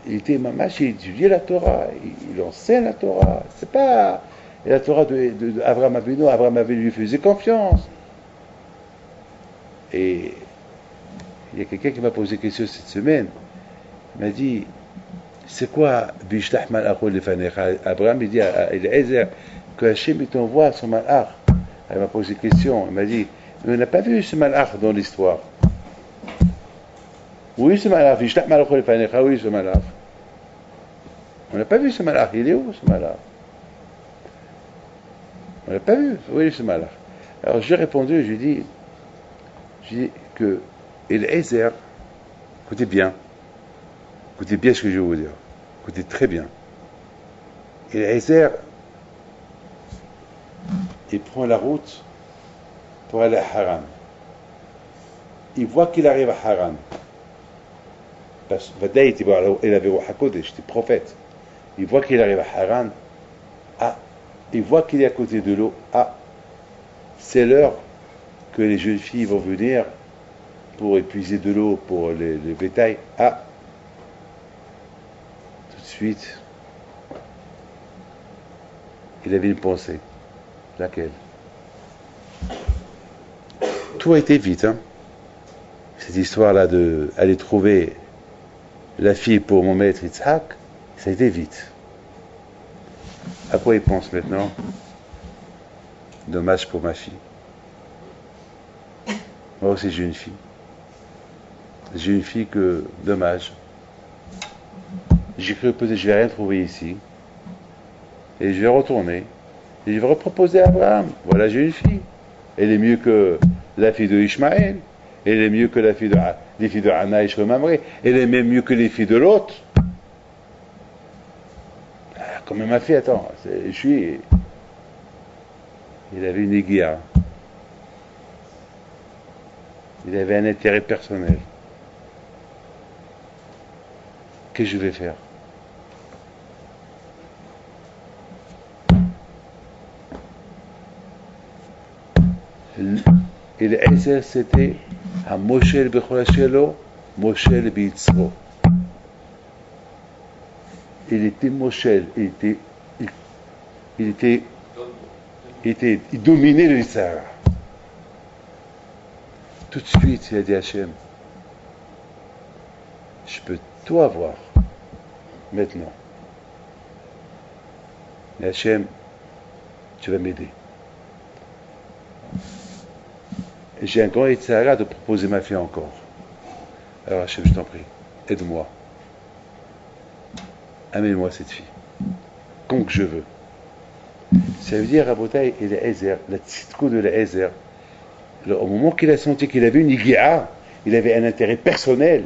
Il était mamash, il étudiait la Torah, il enseigne la Torah. C'est pas la Torah d'Avraham Avinu, Avraham Avinu lui faisait confiance. Et il y a quelqu'un qui m'a posé une question cette semaine. Il m'a dit, c'est quoi Bishtah Malachol Lefanecha? Abraham, il dit à Eliezer que Hachem t'envoie son malach. Il m'a posé une question, il m'a dit, mais on n'a pas vu ce malach dans l'histoire. Oui, ce malach, Bishtah Malachol Lefanecha, oui, ce malach. On n'a pas vu ce malach, il est où ce malach? On n'a pas vu, oui, ce malach. Alors j'ai répondu, j'ai dit que Eliezer, écoutez bien ce que je vais vous dire, écoutez très bien. Eliezer, il prend la route pour aller à Haran. Il voit qu'il arrive à Haran. Parce que il avait Hakodesh, c'était prophète. Il voit qu'il arrive à Haran. Ah, il voit qu'il est à côté de l'eau. Ah, c'est l'heure que les jeunes filles vont venir pour épuiser de l'eau pour les bétails. Ah, tout de suite, il avait une pensée. Laquelle? Tout a été vite, hein. Cette histoire-là d'aller trouver la fille pour mon maître Yitzhak, ça a été vite. À quoi il pense maintenant? Dommage pour ma fille. Moi aussi j'ai une fille. J'ai une fille que, dommage. J'ai cru peut-être que je vais rien trouver ici. Et je vais retourner. Et je vais reproposer à Abraham. Voilà, j'ai une fille. Elle est mieux que la fille de Ishmaël. Elle est mieux que les filles de Anna et Mamré. Elle est même mieux que les filles de l'autre. Ah, comme elle m'a fait, attends, il avait une aiguille. Il avait un intérêt personnel. Qu'est-ce que je vais faire? Et l'Ezer, c'était à Moshe le Bechorashelo, Moshe le Bitzro. Il était Moshe, il dominait le Sahara. Tout de suite, il a dit à Hachem, je peux tout avoir maintenant. Mais Hachem, tu vas m'aider. J'ai un grand Yitzhara de proposer ma fille encore. Alors Hachem, je t'en prie, aide-moi. Amène-moi cette fille. Comme que je veux. Ça veut dire, Rabotai, et l'Ezer, la tzitko de l'Ezer, au moment qu'il a senti qu'il avait une igia, il avait un intérêt personnel.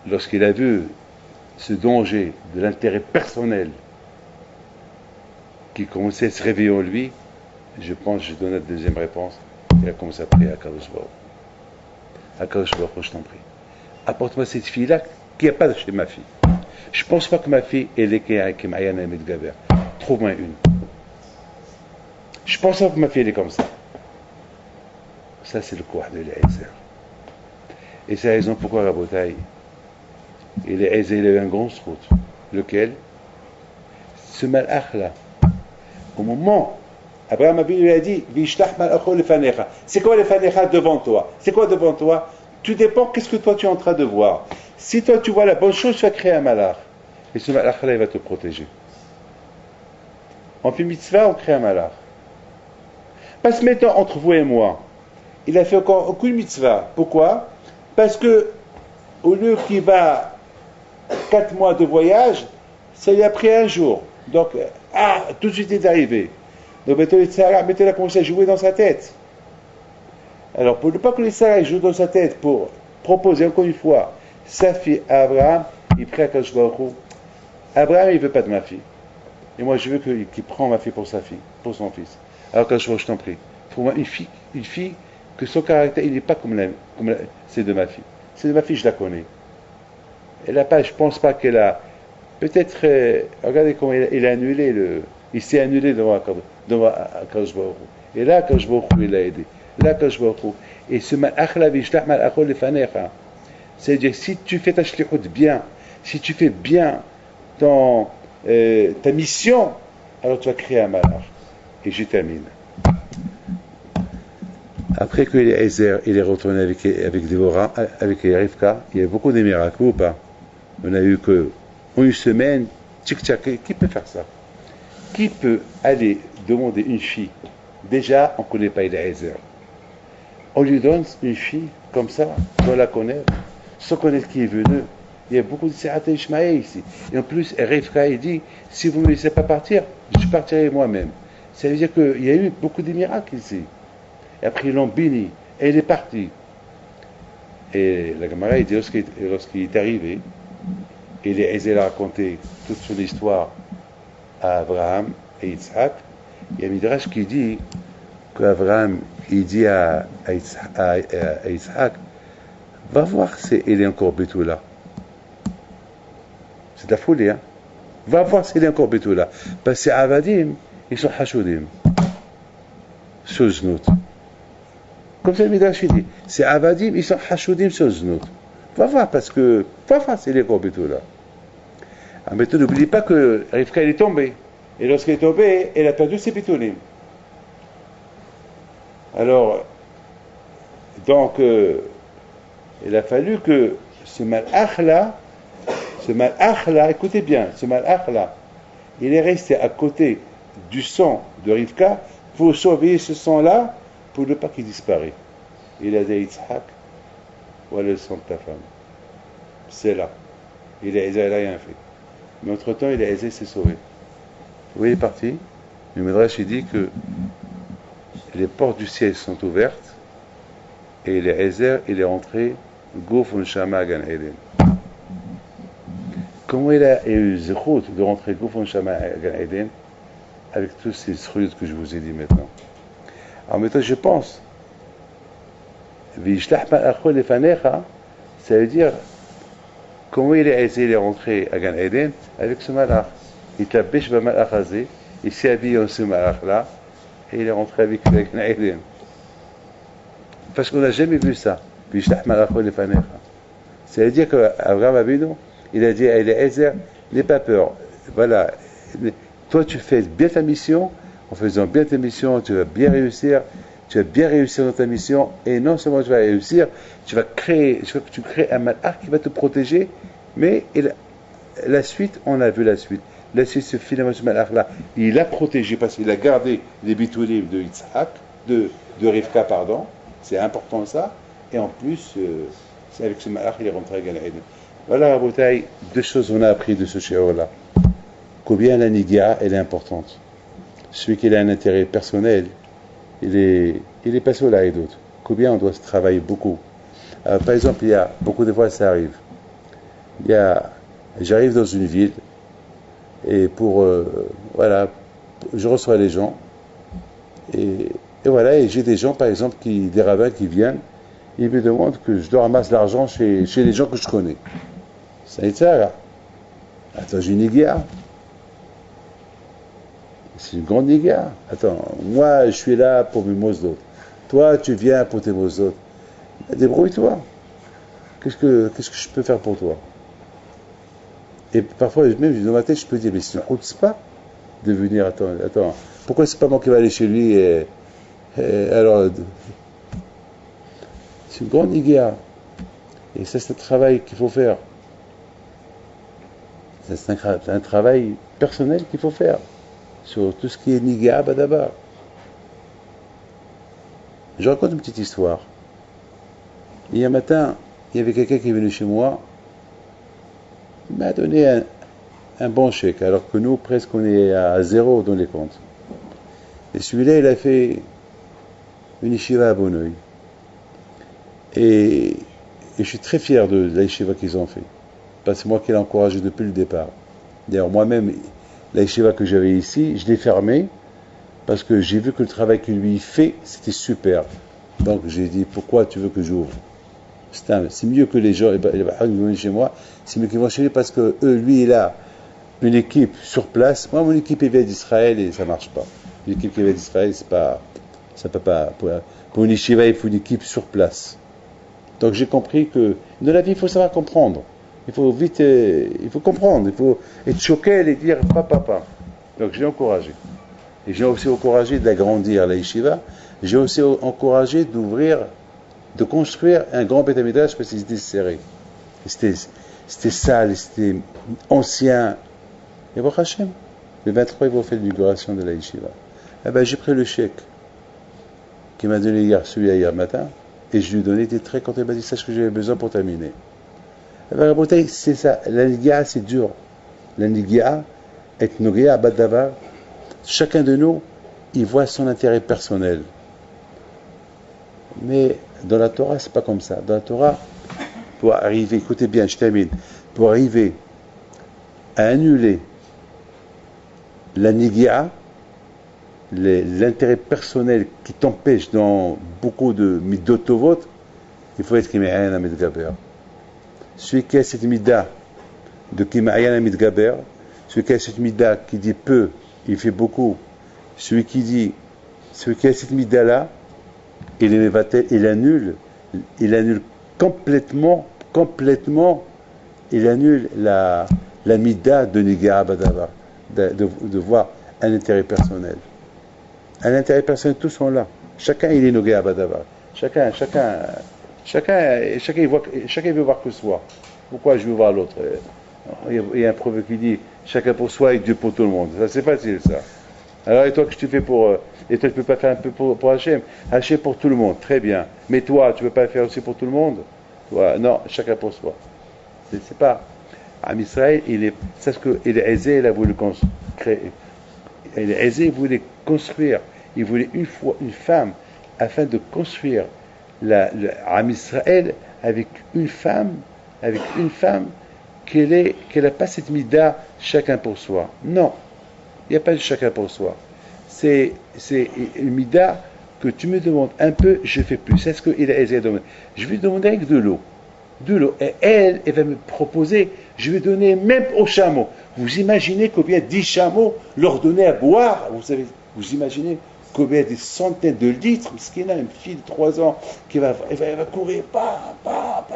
Lorsqu'il a vu ce danger de l'intérêt personnel qui commençait à se réveiller en lui, je pense, je donne la deuxième réponse, il a commencé à prier à Kadosh Baruch. À Kadosh Baruch, je t'en prie. Apporte-moi cette fille-là qui n'est pas chez ma fille. Je ne pense pas que ma fille est qui m'a Ayana Gaber. Trouve-moi une. Je ne pense pas que ma fille elle est comme ça. Ça, c'est le courage de l'Ezer. Et c'est la raison pourquoi, Rabotai, Il est aisé, il a eu un grand srout. Lequel? Ce malach-là. Au moment, Abraham lui a dit, c'est quoi les fanecha devant toi? C'est quoi devant toi? Tout dépend qu'est-ce que toi tu es en train de voir. Si toi tu vois la bonne chose, tu vas créer un malach. Et ce malach-là, il va te protéger. On fait mitzvah, on crée un malach. Parce que maintenant, entre vous et moi, il a fait encore aucune mitzvah. Pourquoi? Parce que, au lieu qu'il va 4 mois de voyage, ça lui a pris un jour. Donc, tout de suite il est arrivé. Donc maintenant, il a commencé à jouer dans sa tête. Alors, pour ne pas que les Sarah jouent dans sa tête, pour proposer encore une fois sa fille à Abraham, il prie à Kadosh Baruch Hu. Abraham, il ne veut pas de ma fille. Et moi, je veux qu'il prenne ma fille pour sa fille, pour son fils. Alors, Kadosh Baruch Hu, je t'en prie, trouve-moi une fille que son caractère, il n'est pas comme c'est de ma fille. C'est de ma fille, je la connais. Elle n'a pas, je ne pense pas qu'elle a. Peut-être, regardez comment il a annulé il s'est annulé devant Kadosh Baruch Hu. Et là, Kadosh Baruch Hu, il l'a aidé. Là, Kadosh Baruch Hu. Et ce malach la vishlach malachol lefanecha. C'est-à-dire, si tu fais ta shlichut bien, si tu fais bien ta mission, alors tu vas créer un malach. Et je termine. Après que Eliezer il est retourné avec Déborah, avec Rivka, il y a beaucoup de miracles ou pas? On a eu que en une semaine, tchic-tchac, qui peut faire ça? Qui peut aller demander une fille? Déjà, on ne connaît pas Eliezer. On lui donne une fille comme ça, on la connaît, sans connaître qui est venu. Il y a beaucoup de Serat Ishmaël ici. Et en plus, Rivka, il dit, si vous ne me laissez pas partir, je partirai moi-même. Ça veut dire qu'il y a eu beaucoup de miracles ici. Et après, ils l'ont béni. Et il est parti. Et la Gemara, il dit, lorsqu'il est arrivé, il est aisé à raconter toute son histoire à Abraham et Yitzhak. Il y a Midrash qui dit qu'Abraham, il dit à Yitzhak, va voir s'il est encore Betula. C'est de la folie, hein? Va voir s'il est encore Betula. Parce que ces Avadim, ils sont Hashudim. Sur Znout. Comme ça, le Midrash il dit, ces Avadim, ils sont Hashudim sur Znout. Va voir, parce que, va voir s'il est encore Betula. Ah, mais n'oublie pas que Rivka, elle est tombée. Et lorsqu'elle est tombée, elle a perdu ses Betulim. Alors, donc, il a fallu que ce malach-là, écoutez bien, ce malach-là, il est resté à côté du sang de Rivka pour surveiller ce sang-là pour ne pas qu'il disparaisse. Il a dit Yitzhak, voilà le sang de ta femme. C'est là. Il n'a rien fait. Mais entre-temps, il a aisé s'est sauvé. Oui, il est parti. Le Midrash il dit que les portes du ciel sont ouvertes et il est rentré Gouf Shama Gan Eden. Comment il a eu zéro de rentrer Gouf Shama Gan Eden avec tous ces trucs que je vous ai dit maintenant. Alors maintenant, je pense, ça veut dire comment il est rentré à Gan Eden avec ce malach. Il t'a bêché le malach azé, il s'est habillé en ce malach-là, et il est rentré avec Gan Eden. Parce qu'on n'a jamais vu ça. Ça veut dire qu'Abraham Avinu, il a dit à Eliezer, n'aie pas peur. Voilà. Toi, tu fais bien ta mission. En faisant bien ta mission, tu vas bien réussir. Tu vas bien réussir dans ta mission. Et non seulement tu vas réussir, tu crées un malach qui va te protéger. Mais la suite, on a vu la suite. La suite, ce finalement, ce malach-là, il a protégé parce qu'il a gardé les bitulim de Yitzhak, de Rivka, pardon. C'est important ça. Et en plus, c'est avec ce malach, il est rentré à Gan Eden. Voilà, Rabotai, 2 choses on a appris de ce shiur-là. Combien la nigia, elle est importante. Celui qui a un intérêt personnel, il est passé au là et d'autres. Combien on doit se travailler beaucoup. Par exemple, il y a beaucoup de fois ça arrive. J'arrive dans une ville et je reçois les gens et voilà, et j'ai des gens, par exemple, des rabbins qui viennent, ils me demandent que je dois ramasser l'argent chez les gens que je connais. Ça est ça, là. Attends, j'ai une nigia. C'est une grande nigia. Attends, moi, je suis là pour mes mosdot. Toi, tu viens pour tes mosdot. Débrouille-toi. Qu'est-ce que je peux faire pour toi? Et parfois, même dans ma tête, je peux dire, mais c'est une pas de venir, attends, pourquoi c'est pas moi qui vais aller chez lui alors, c'est une grande IGA. Et ça, c'est un travail qu'il faut faire. C'est un travail personnel qu'il faut faire sur tout ce qui est Niga Badaba. Je raconte une petite histoire. Hier matin, il y avait quelqu'un qui est venu chez moi, il m'a donné un bon chèque, alors que nous, presque, on est à zéro dans les comptes. Et celui-là, il a fait une yeshiva à Bonneuil. Et je suis très fier de la yeshiva qu'ils ont fait. Parce que c'est moi qui l'ai encouragé depuis le départ. D'ailleurs, moi-même, la yeshiva que j'avais ici, je l'ai fermée parce que j'ai vu que le travail qu'il lui fait, c'était super. Donc j'ai dit, pourquoi tu veux que j'ouvre? C'est mieux que les gens, qui viennent chez moi, c'est mieux qu'ils vont chez lui parce que lui, il a une équipe sur place. Moi, mon équipe, elle vient d'Israël et ça ne marche pas. L'équipe qui vient d'Israël, ça peut pas. Pour une yeshiva, il faut une équipe sur place. Donc j'ai compris que dans la vie, il faut savoir comprendre. Il faut vite, il faut comprendre, il faut être choqué et dire papa. Donc j'ai encouragé. Et j'ai aussi encouragé d'agrandir la yeshiva. J'ai aussi encouragé d'ouvrir, de construire un grand Beth Amikdash parce qu'il était serré. C'était sale, c'était ancien. Et Baruch Hashem, le 23, ils vont faire l'inauguration de la yeshiva. Eh ben, j'ai pris le chèque qu'il m'a donné celui-là hier matin, et je lui ai donné, il était très content, il m'a dit, c'est ce que j'avais besoin pour terminer. Eh ben, c'est ça, la Nigia, c'est dur. La Nigia, et Nogia, Badavar, chacun de nous, il voit son intérêt personnel. Mais dans la Torah, c'est pas comme ça. Dans la Torah, pour arriver, écoutez bien, je termine, pour arriver à annuler la Nigia, l'intérêt personnel qui t'empêche dans beaucoup de midotovot, il faut être Kima'ayan Amidgaber. Celui qui a cette mida de Kima'ayan Amidgaber, celui qui a cette mida qui dit peu, il fait beaucoup, celui qui a cette mida-là, il annule complètement, il annule la mida de Niga Abadava, de voir un intérêt personnel. Un intérêt personnel, tous sont là. Chacun, il est Niga Abadava. Chacun veut voir que soi. Pourquoi je veux voir l'autre? Il y a un proverbe qui dit chacun pour soi et Dieu pour tout le monde. Ça, c'est facile, ça. Alors, et toi, qu'est-ce que tu fais pour. Et toi, tu ne peux pas faire un peu pour Hachem? Hachem pour tout le monde, très bien. Mais toi, tu ne peux pas le faire aussi pour tout le monde? Toi, non, chacun pour soi. C'est pas. Am Israël, c'est ce que Eliezer, il a voulu créer. Eliezer, il voulait construire. Il voulait une femme afin de construire Am Israël avec une femme qu'elle n'a pas cette mida chacun pour soi. Non. Il n'y a pas de chacun pour soi. C'est une mida que tu me demandes un peu, je fais plus. C'est ce qu'il a essayé de demander. Je vais demander avec de l'eau. Et elle va me proposer, je vais donner même aux chameaux. Vous imaginez combien 10 chameaux leur donner à boire? Vous imaginez combien des centaines de litres? Parce qu'il y a une fille de 3 ans qui va courir,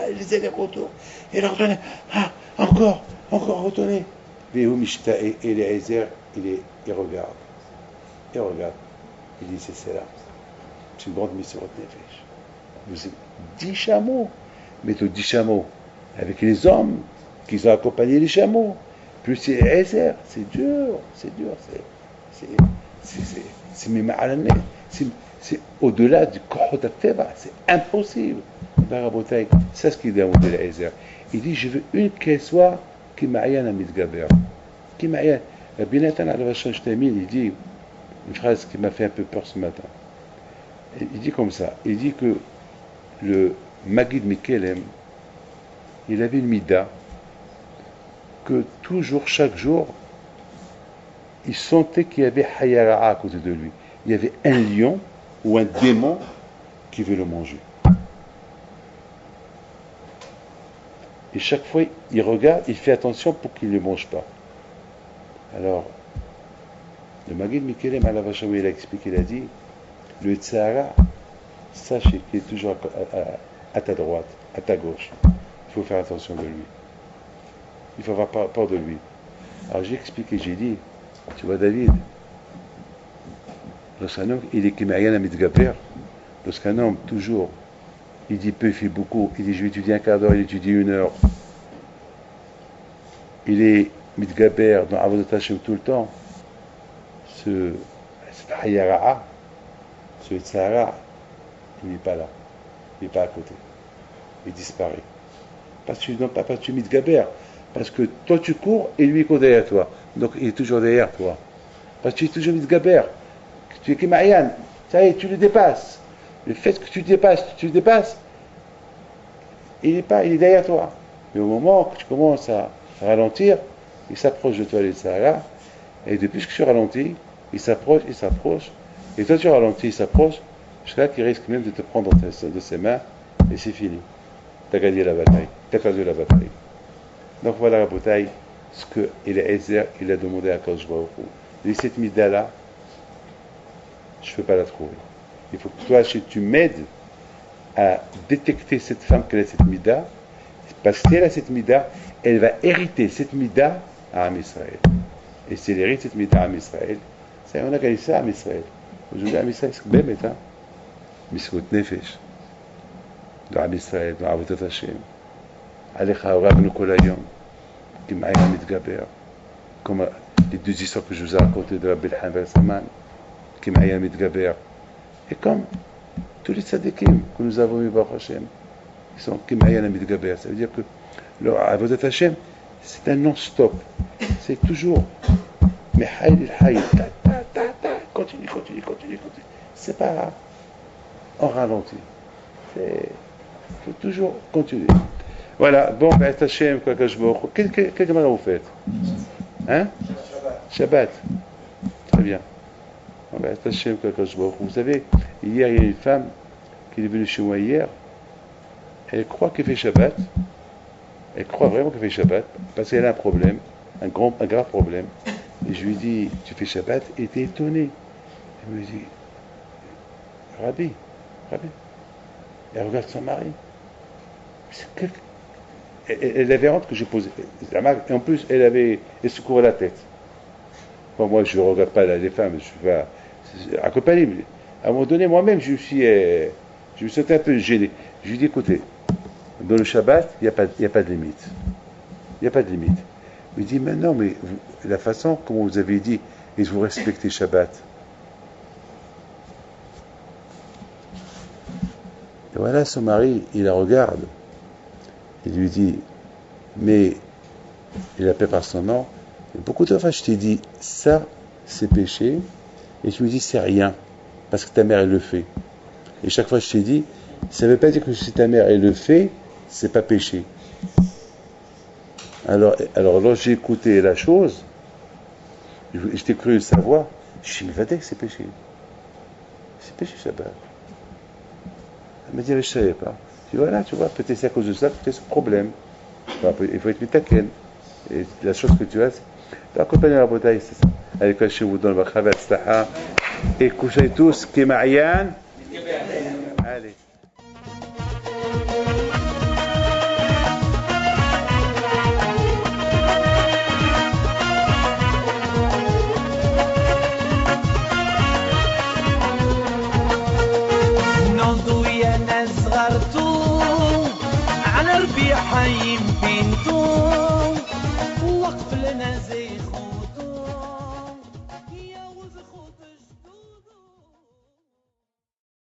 les allers-retours, et leur donner, encore, retourner. Et Eliezer, il regarde. Il dit, c'est là. C'est une grande mission de Nefesh. Vous êtes 10 chameaux. Mais tous 10 chameaux. Avec les hommes qui ont accompagné les chameaux. Plus c'est Eliezer. C'est dur. C'est au-delà du corps d'Afteva. C'est impossible. C'est ce qu'il dit à Eliezer. Il dit, je veux une qu'elle soit qui ma'ayan à Midgaber. Qui ma'ayan. Rabbi Nathan al-Vachon Shtamil, il dit une phrase qui m'a fait un peu peur ce matin. Il dit comme ça, il dit que le Maggid Mikelem, il avait une mida que toujours, chaque jour, il sentait qu'il y avait Hayara'a à côté de lui. Il y avait un lion ou un démon qui veut le manger. Et chaque fois, il regarde, il fait attention pour qu'il ne le mange pas. Alors, le Maggid Mikelem al-Vachaoui, il a expliqué, il a dit, le Tzahara, sachez qu'il est toujours à ta droite, à ta gauche. Il faut faire attention de lui. il faut avoir peur de lui. Alors j'ai expliqué, j'ai dit, tu vois David, lorsqu'un homme, il est Kimayan Amidgaber, lorsqu'un homme, toujours, il dit peu, il fait beaucoup, il dit je vais étudier un quart d'heure, il étudie 1 heure, il est Midgaber dans Avodat Hashem tout le temps, ce Hayara'a, ce Tzahara, il n'est pas là, il n'est pas à côté, il disparaît. Parce que tu es Midgaber, parce que toi tu cours et lui il court derrière toi, donc il est toujours derrière toi. Parce que tu es toujours Midgaber, tu es Kimayan, ça y est, tu le dépasses. Le fait que tu le dépasses, il est derrière toi. Mais au moment que tu commences à ralentir, il s'approche de toi, les Sahara, et depuis que tu ralentis, il s'approche, et toi tu ralentis, il s'approche, jusqu'à là qu'il risque même de te prendre de ses mains, et c'est fini. Tu as gagné la bataille, tu as perdu la bataille. Donc voilà la bataille, ce que Eliezer, il a demandé à Kadosh Baruch Hu. Et cette mida-là, je ne peux pas la trouver. Il faut que toi, tu m'aides à détecter cette femme qu'elle a cette mida, parce que si elle a cette mida, elle va hériter cette mida à Am Israël. Et si elle hérite cette mida à Am Israël, ça, on a gagné ça à Am Israël. Aujourd'hui, Am Israël, c'est bien méta. Miskut Nefesh. Dans Am Israël, dans Avodat Hashem. Alecha Rabnu Kol Hayom. Kim'aya Mitgaber. Comme les 2 histoires que je vous ai racontées de Rabbi Elhan Saman. Kim'aya Mitgaber. Et comme tous les tzadikim que nous avons eu Baruch Hashem, qui sont Kim'aya Mitgaber. Ça veut dire que le Avodat Hashem, c'est un non-stop. C'est toujours mais Hayl Hayl, continue. C'est pas en ralenti. Il faut toujours continuer. Voilà, bon, ben, Hashem, quoi que je me. Quelle caméra vous faites? Hein? Shabbat. Très bien. Bon, ben, Hashem, quoi que je me. Vous savez, hier, il y a une femme qui est venue chez moi hier. Elle croit qu'elle fait Shabbat. Elle croit vraiment qu'elle fait Shabbat parce qu'elle a un problème, un grave problème. Et je lui dis, tu fais Shabbat? Et elle était étonnée. Elle me dit, Rabbi. Elle regarde son mari. Elle avait honte que je posais. Et en plus, elle se courait la tête. Bon, moi, je ne regarde pas les femmes, je suis pas accompagné. À un moment donné, moi-même, je me suis senti un peu gêné. Je lui dis, écoutez, dans le Shabbat, il n'y a pas de limite. Il n'y a pas de limite. Il me dit, mais non, mais la façon, comme vous avez dit, et vous respectez Shabbat. Et voilà, son mari, il la regarde. Il lui dit, mais il l'appelle par son nom. Et beaucoup de fois, je t'ai dit, ça, c'est péché. Et tu me dis, c'est rien. Parce que ta mère, elle le fait. Et chaque fois, je t'ai dit, ça ne veut pas dire que si ta mère, elle le fait, c'est pas péché. Alors lorsque j'ai écouté la chose, j'étais curieux de savoir, je me suis dit, mais que c'est péché. C'est péché, Shabbat. Elle m'a dit, je ne savais pas. Je dis, voilà, tu vois, peut-être c'est à cause de ça, peut-être c'est un problème. Enfin, il faut être mitaken. Et la chose que tu as, c'est accompagner la bataille, c'est ça. Allez, cachez vous dans le Bachavat Staha. Et couchez tous, Kimayan. Allez. نضوي انا صغرتو على ربيع حي بنتو